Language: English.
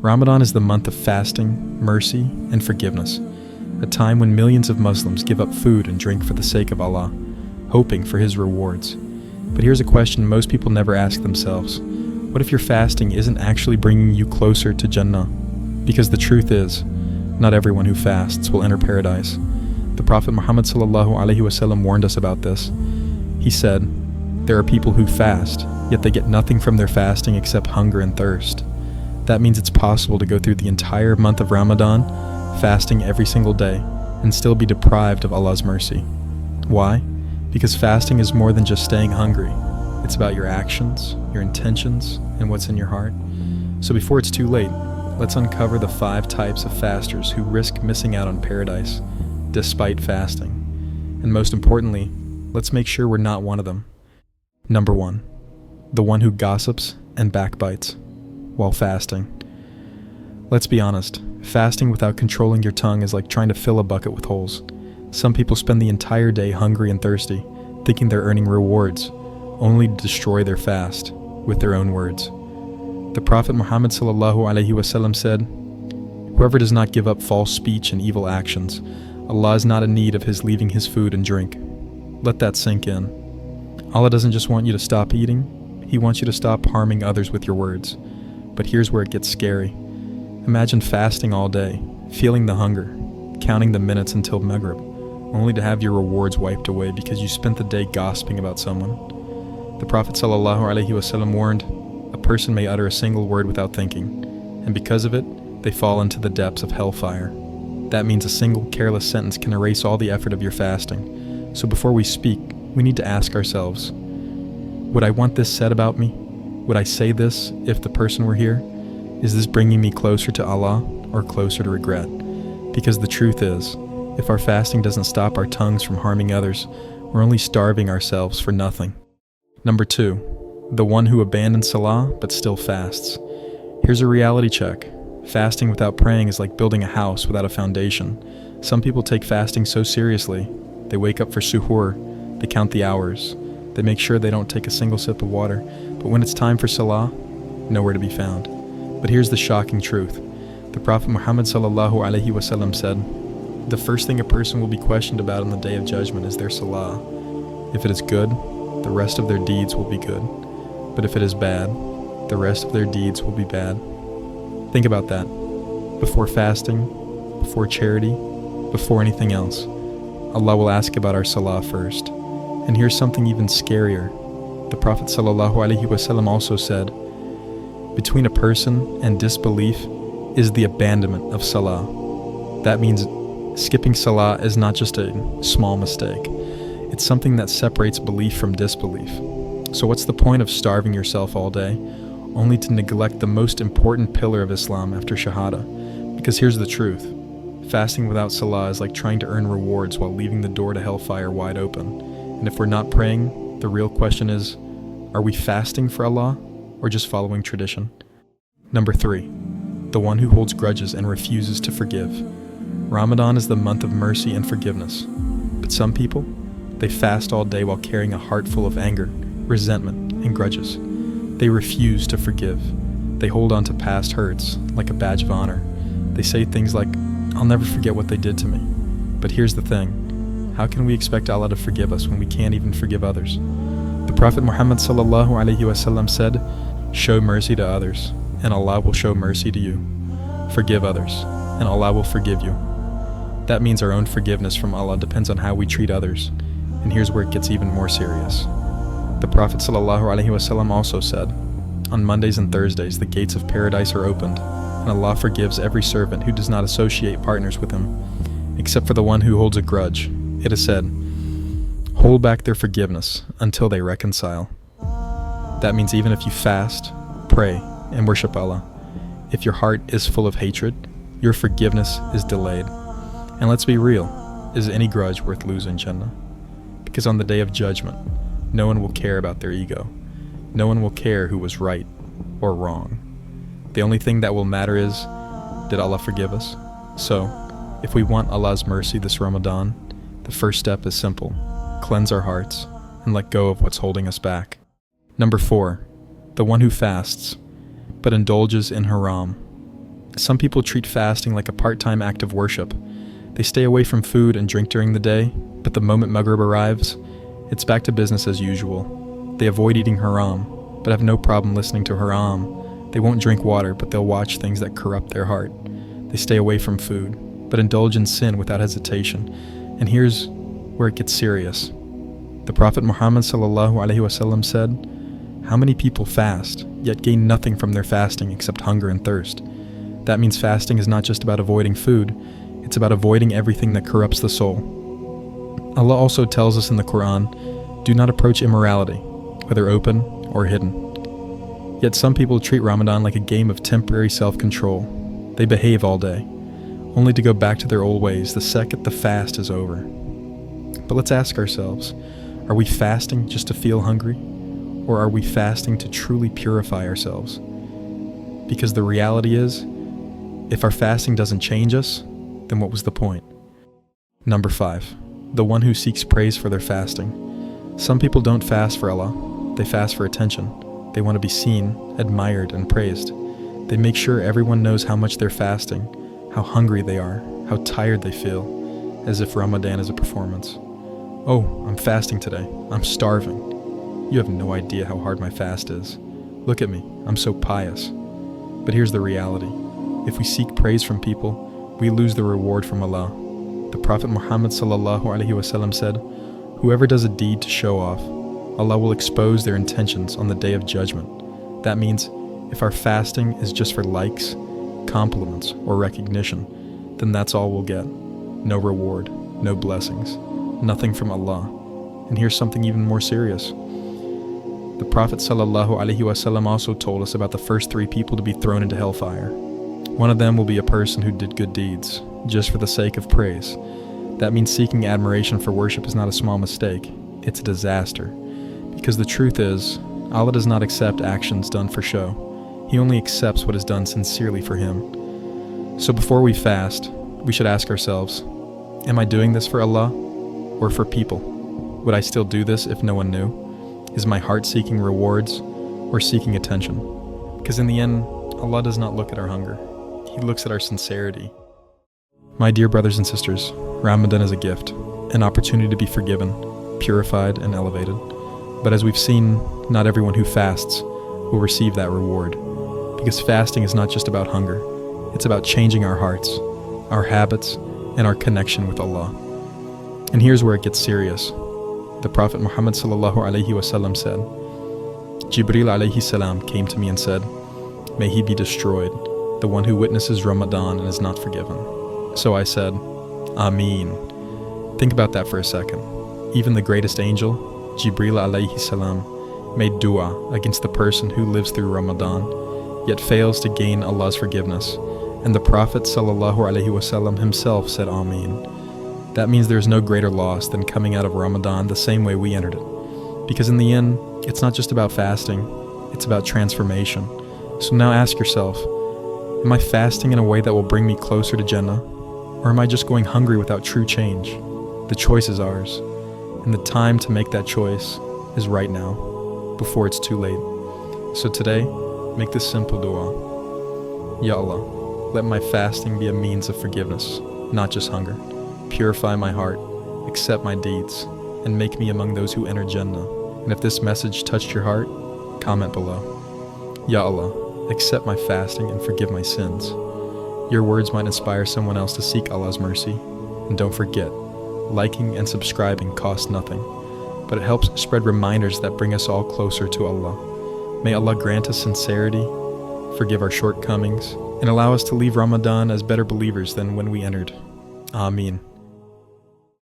Ramadan is the month of fasting, mercy, and forgiveness, a time when millions of Muslims give up food and drink for the sake of Allah, hoping for His rewards. But here's a question most people never ask themselves. What if your fasting isn't actually bringing you closer to Jannah? Because the truth is, not everyone who fasts will enter paradise. The Prophet Muhammad ﷺ warned us about this. He said, "There are people who fast, yet they get nothing from their fasting except hunger and thirst." That means it's possible to go through the entire month of Ramadan, fasting every single day, and still be deprived of Allah's mercy. Why? Because fasting is more than just staying hungry. It's about your actions, your intentions, and what's in your heart. So before it's too late, let's uncover the 5 types of fasters who risk missing out on paradise, despite fasting. And most importantly, let's make sure we're not one of them. Number 1, the one who gossips and backbites while fasting. Let's be honest, fasting without controlling your tongue is like trying to fill a bucket with holes. Some people spend the entire day hungry and thirsty, thinking they're earning rewards, only to destroy their fast with their own words. The Prophet Muhammad ﷺ said, "Whoever does not give up false speech and evil actions, Allah is not in need of his leaving his food and drink." Let that sink in. Allah doesn't just want you to stop eating, He wants you to stop harming others with your words. But here's where it gets scary. Imagine fasting all day, feeling the hunger, counting the minutes until Maghrib, only to have your rewards wiped away because you spent the day gossiping about someone. The Prophet ﷺ warned, a person may utter a single word without thinking, and because of it, they fall into the depths of hellfire. That means a single careless sentence can erase all the effort of your fasting. So before we speak, we need to ask ourselves, would I want this said about me? Would I say this if the person were here? Is this bringing me closer to Allah or closer to regret? Because the truth is, if our fasting doesn't stop our tongues from harming others, we're only starving ourselves for nothing. Number 2, the one who abandons Salah but still fasts. Here's a reality check. Fasting without praying is like building a house without a foundation. Some people take fasting so seriously. They wake up for suhoor, they count the hours, they make sure they don't take a single sip of water, but when it's time for Salah, nowhere to be found. But here's the shocking truth. The Prophet Muhammad ﷺ said, "The first thing a person will be questioned about on the Day of Judgment is their Salah. If it is good, the rest of their deeds will be good. But if it is bad, the rest of their deeds will be bad." Think about that. Before fasting, before charity, before anything else, Allah will ask about our Salah first. And here's something even scarier. The Prophet ﷺ also said, "Between a person and disbelief is the abandonment of Salah." That means skipping Salah is not just a small mistake. It's something that separates belief from disbelief. So what's the point of starving yourself all day, only to neglect the most important pillar of Islam after Shahada? Because here's the truth. Fasting without Salah is like trying to earn rewards while leaving the door to hellfire wide open. And if we're not praying, the real question is, are we fasting for Allah or just following tradition? Number 3, the one who holds grudges and refuses to forgive. Ramadan is the month of mercy and forgiveness. But some people, they fast all day while carrying a heart full of anger, resentment, and grudges. They refuse to forgive. They hold on to past hurts like a badge of honor. They say things like, "I'll never forget what they did to me." But here's the thing. How can we expect Allah to forgive us when we can't even forgive others? The Prophet Muhammad ﷺ said, "Show mercy to others, and Allah will show mercy to you. Forgive others, and Allah will forgive you." That means our own forgiveness from Allah depends on how we treat others. And here's where it gets even more serious. The Prophet ﷺ also said, "On Mondays and Thursdays the gates of paradise are opened, and Allah forgives every servant who does not associate partners with Him, except for the one who holds a grudge." It is said, "Hold back their forgiveness until they reconcile." That means even if you fast, pray, and worship Allah, if your heart is full of hatred, your forgiveness is delayed. And let's be real, is any grudge worth losing Jannah? Because on the Day of Judgment, no one will care about their ego. No one will care who was right or wrong. The only thing that will matter is, did Allah forgive us? So, if we want Allah's mercy this Ramadan, the first step is simple. Cleanse our hearts and let go of what's holding us back. Number 4, the one who fasts, but indulges in haram. Some people treat fasting like a part-time act of worship. They stay away from food and drink during the day, but the moment Maghrib arrives, it's back to business as usual. They avoid eating haram, but have no problem listening to haram. They won't drink water, but they'll watch things that corrupt their heart. They stay away from food, but indulge in sin without hesitation. And here's where it gets serious. The Prophet Muhammad ﷺ said, "How many people fast, yet gain nothing from their fasting except hunger and thirst?" That means fasting is not just about avoiding food, it's about avoiding everything that corrupts the soul. Allah also tells us in the Quran, do not approach immorality, whether open or hidden. Yet some people treat Ramadan like a game of temporary self-control. They behave all day, only to go back to their old ways the second the fast is over. But let's ask ourselves, are we fasting just to feel hungry? Or are we fasting to truly purify ourselves? Because the reality is, if our fasting doesn't change us, then what was the point? Number 5, the one who seeks praise for their fasting. Some people don't fast for Allah, they fast for attention. They want to be seen, admired, and praised. They make sure everyone knows how much they're fasting, how hungry they are, how tired they feel, as if Ramadan is a performance. Oh, I'm fasting today. I'm starving. You have no idea how hard my fast is. Look at me, I'm so pious. But here's the reality. If we seek praise from people, we lose the reward from Allah. The Prophet Muhammad ﷺ said, "Whoever does a deed to show off, Allah will expose their intentions on the Day of Judgment." That means, if our fasting is just for likes, compliments, or recognition, then that's all we'll get. No reward, no blessings, nothing from Allah. And here's something even more serious. The Prophet ﷺ also told us about the first 3 people to be thrown into hellfire. One of them will be a person who did good deeds, just for the sake of praise. That means seeking admiration for worship is not a small mistake, it's a disaster. Because the truth is, Allah does not accept actions done for show. He only accepts what is done sincerely for Him. So before we fast, we should ask ourselves, am I doing this for Allah or for people? Would I still do this if no one knew? Is my heart seeking rewards or seeking attention? Because in the end, Allah does not look at our hunger. He looks at our sincerity. My dear brothers and sisters, Ramadan is a gift, an opportunity to be forgiven, purified, and elevated. But as we've seen, not everyone who fasts will receive that reward. Because fasting is not just about hunger, it's about changing our hearts, our habits, and our connection with Allah. And here's where it gets serious. The Prophet Muhammad ﷺ said, Jibreel alayhi salam came to me and said, "May he be destroyed, the one who witnesses Ramadan and is not forgiven." So I said, Ameen. Think about that for a second. Even the greatest angel, Jibreel alayhi salam, made dua against the person who lives through Ramadan, yet fails to gain Allah's forgiveness. And the Prophet ﷺ himself said Ameen. That means there's no greater loss than coming out of Ramadan the same way we entered it. Because in the end, it's not just about fasting, it's about transformation. So now ask yourself, am I fasting in a way that will bring me closer to Jannah? Or am I just going hungry without true change? The choice is ours. And the time to make that choice is right now, before it's too late. So today, make this simple dua. Ya Allah, let my fasting be a means of forgiveness, not just hunger. Purify my heart, accept my deeds, and make me among those who enter Jannah. And if this message touched your heart, comment below. Ya Allah, accept my fasting and forgive my sins. Your words might inspire someone else to seek Allah's mercy. And don't forget, liking and subscribing costs nothing, but it helps spread reminders that bring us all closer to Allah. May Allah grant us sincerity, forgive our shortcomings, and allow us to leave Ramadan as better believers than when we entered. Ameen.